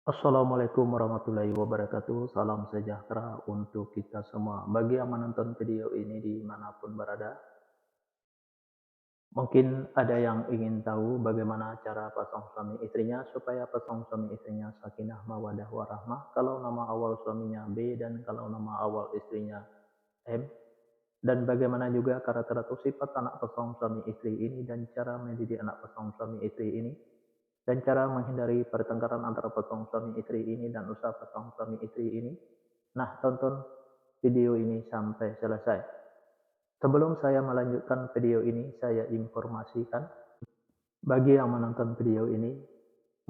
Assalamualaikum warahmatullahi wabarakatuh. Salam sejahtera untuk kita semua. Bagi yang menonton video ini dimanapun berada, mungkin ada yang ingin tahu bagaimana cara pasang suami istrinya supaya pasang suami istrinya sakinah mawadah warahmah. Kalau nama awal suaminya B dan kalau nama awal istrinya M. Dan bagaimana juga karakter atau sifat anak pasang suami istri ini dan cara mendidik anak pasang suami istri ini. Dan cara menghindari pertengkaran antara pasang suami istri ini dan usaha pasang suami istri ini. Nah, tonton video ini sampai selesai. Sebelum saya melanjutkan video ini, saya informasikan bagi yang menonton video ini,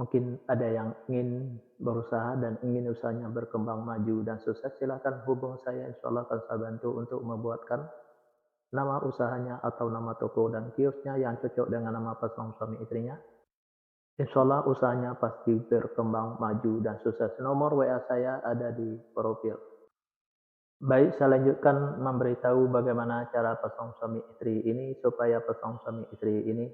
mungkin ada yang ingin berusaha dan ingin usahanya berkembang maju dan sukses, silahkan hubung saya, insya Allah akan saya bantu untuk membuatkan nama usahanya atau nama toko dan kiosnya yang cocok dengan nama pasang suami istrinya. Insya Allah usahanya pasti berkembang maju dan sukses. Nomor WA saya ada di profil. Baik, saya lanjutkan memberitahu bagaimana cara pasang suami istri ini supaya pasang suami istri ini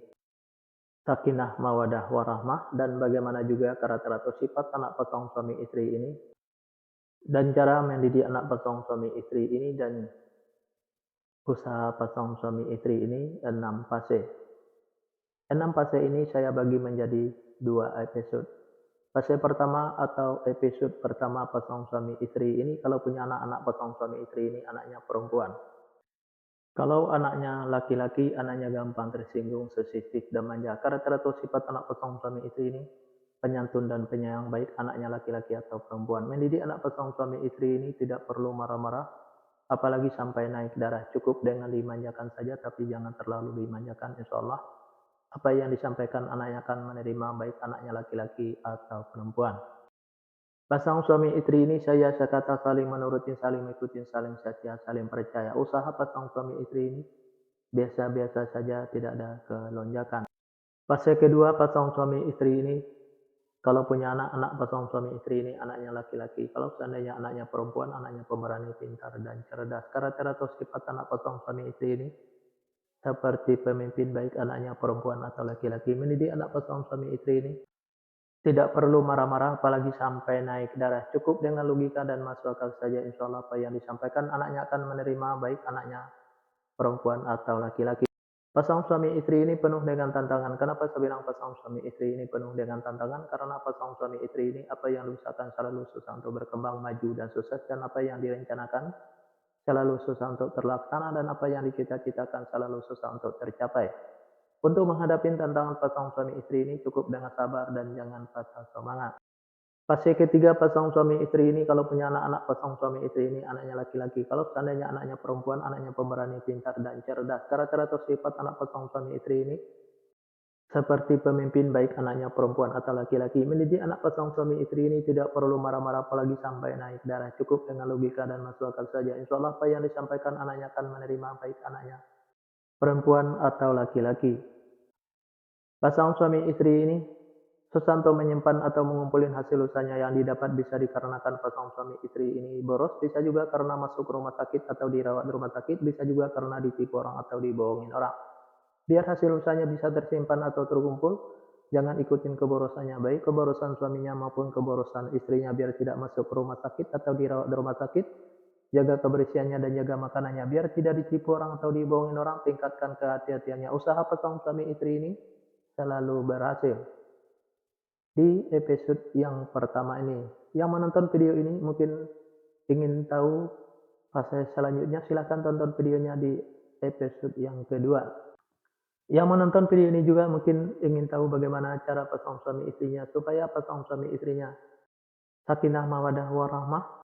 sakinah mawadah warahmah dan bagaimana juga karakter atau sifat anak pasang suami istri ini dan cara mendidik anak pasang suami istri ini dan usaha pasang suami istri ini 6 fase. 6 fase ini saya bagi menjadi 2 episode. Fase pertama atau episode pertama pasang suami istri ini kalau punya anak-anak pasang suami istri ini anaknya perempuan. Kalau anaknya laki-laki, anaknya gampang tersinggung, sensitif, dan manja. Karakter atau sifat anak pasang suami istri ini penyantun dan penyayang, baik anaknya laki-laki atau perempuan. Mendidik anak pasang suami istri ini tidak perlu marah-marah, apalagi sampai naik darah. Cukup dengan dimanjakan saja, tapi jangan terlalu dimanjakan. Insya Allah apa yang disampaikan anaknya akan menerima, baik anaknya laki-laki atau perempuan. Pasang suami istri ini saya sekata saling menuruti, saling mengikuti, saling setia, saling percaya. Usaha pasang suami istri ini biasa-biasa saja, tidak ada kelonjakan. Fase kedua pasang suami istri ini, kalau punya anak-anak pasang suami istri ini anaknya laki-laki. Kalau seandainya anaknya perempuan, anaknya pemberani, pintar, dan cerdas. Karakter atau sifat anak pasang suami istri ini seperti pemimpin, baik anaknya perempuan atau laki-laki. Mendidik anak pasang suami istri ini tidak perlu marah-marah, apalagi sampai naik darah. Cukup dengan logika dan masuk akal saja, insya Allah apa yang disampaikan anaknya akan menerima, baik anaknya perempuan atau laki-laki. Pasang suami istri ini penuh dengan tantangan. Kenapa saya bilang pasang suami istri ini penuh dengan tantangan? Karena pasang suami istri ini apa yang diusahakan selalu susah untuk berkembang maju dan sukses, dan apa yang direncanakan selalu susah untuk terlaksana, dan apa yang dicita-citakan selalu susah untuk tercapai. Untuk menghadapi tantangan pasang suami istri ini cukup dengan sabar dan jangan patah semangat. Fase ketiga pasang suami istri ini kalau punya anak-anak pasang suami istri ini anaknya laki-laki. Kalau seandainya anaknya perempuan, anaknya pemberani, pintar, dan cerdas. Karakter atau sifat anak pasang suami istri ini seperti pemimpin, baik anaknya perempuan atau laki-laki. Mendidik anak pasang suami istri ini tidak perlu marah-marah, apalagi sampai naik darah. Cukup dengan logika dan masuk akal saja. Insya Allah apa yang disampaikan anaknya akan menerima, baik anaknya perempuan atau laki-laki. Pasang suami istri ini susah untuk menyimpan atau mengumpulin hasil usahanya yang didapat, bisa dikarenakan pasang suami istri ini boros, bisa juga karena masuk rumah sakit atau dirawat di rumah sakit, bisa juga karena ditipu orang atau dibohongin orang. Biar hasil usahanya bisa tersimpan atau terkumpul, jangan ikutin keborosannya, baik keborosan suaminya maupun keborosan istrinya, biar tidak masuk ke rumah sakit atau dirawat di rumah sakit. Jaga kebersihannya dan jaga makanannya, biar tidak ditipu orang atau dibohongin orang. Tingkatkan kehati-hatiannya. Usaha pasang suami istri ini selalu berhasil. Di episode yang pertama ini, yang menonton video ini mungkin ingin tahu fase selanjutnya, silahkan tonton videonya di episode yang kedua. Yang menonton video ini juga mungkin ingin tahu bagaimana cara pasang suami istrinya supaya pasang suami istrinya sakinah mawadah warahmah,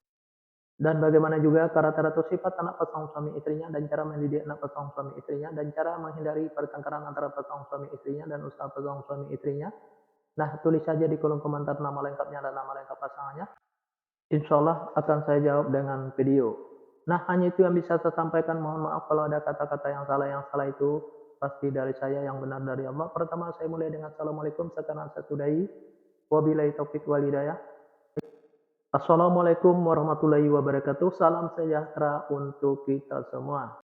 dan bagaimana juga karakter atau sifat anak pasang suami istrinya dan cara mendidik anak pasang suami istrinya dan cara menghindari pertengkaran antara pasang suami istrinya dan usaha pasang suami istrinya. Nah, tulis saja di kolom komentar nama lengkapnya dan nama lengkap pasangannya. Insya Allah akan saya jawab dengan video. Nah, hanya itu yang bisa saya sampaikan. Mohon maaf kalau ada kata-kata yang salah. Yang salah itu pasti dari saya, yang benar dari Allah. Pertama, saya mulai dengan Assalamualaikum. Sekarang saya sudahi. Wabillahi taufiq wal hidayah. Assalamualaikum warahmatullahi wabarakatuh. Salam sejahtera untuk kita semua.